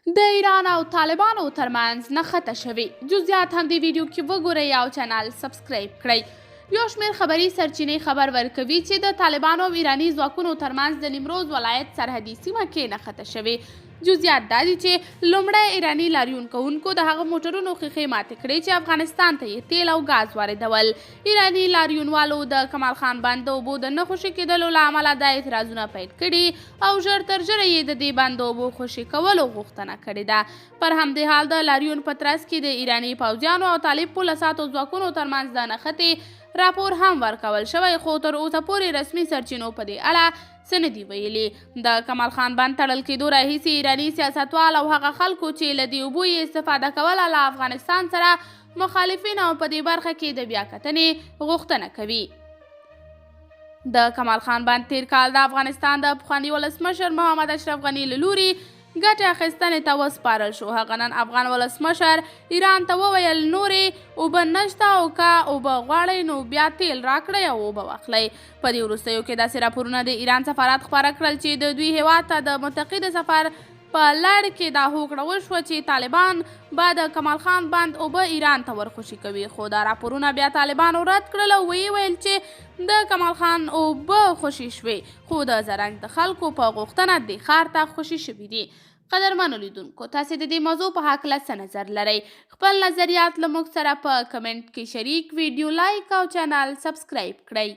د ایران او طالبانو ترمنځ نښته شوې. جزئیات هم د ویډیو کې وګورئ او چینل سبسکرایب کړئ. یو شمېر خبري سرچینې خبر ورکوي چې د طالبانو او ایراني ځواکونو ترمنځ د نیمروز ولایت سرحدي سیمه کې نښته شوې. جزئیات دا دي چې لومړی ایراني لاریون کوونکو د هغه موټرونو ښیښې ماتې کړې چې افغانستان ته یې تیل او ګاز واردول. ایراني لاریونوالو د کمال خان بند د اوبو د نه خوشي کېدلو له امله دا اعتراضونه پیل کړي او ژر تر ژره یې د دې بند د اوبو خوشي کولو غوښتنه کړې ده. پر همدې حال د لاریون په ترڅ کې د ایراني پوځیانو او طالب پولیسو ځواکونو ترمنځ د نښتې راپور هم ورکول شوی، خو تر اوسه پورې رسمي سرچینو په دې اړه څه نه دي ویلي. د کمال خان بند تړل کېدو راهیسې ایراني سیاستوال او هغه خلکو چې له دې اوبو یې استفاده کوله له افغانستان سره مخالفین او په دې برخه کې د بیاکتنې غوښتنه کوي. د کمال خان بند تیر کال د افغانستان د پخواني ولسمشر محمد اشرف غني له لوري ګټې اخیستنې ته وسپارل شو. هغه نن افغان ولسمشر ایران ته وویل نورې اوبه نشته او که اوبه غواړئ نو بیا تیل راکړئ او اوبه واخلئ. په دې وروستیو کې داسې راپورونه د ایران سفارت خپاره کړل چې د دوی هیواد ته د متقي د سفر په لړ کې دا هوکړه وشوه چې طالبان به د کمال خان بند اوبه ایران ته ورخوشي کوي، خو دا راپورونه بیا طالبانو رد کړل او ویې ویل چې د کمال خان اوبه خوشي شوې، خو د زرنګ د خلکو په غوښتنه دې ښار ته خوشي شوي دي. قدرمنو لیدونکو، تاسې د دې موضوع په هکله څه نظر لرئ؟ خپل نظریات له موږ سره په کمنټ کې شریک، ویډیو لایک او چینل سبسکرایب کړئ.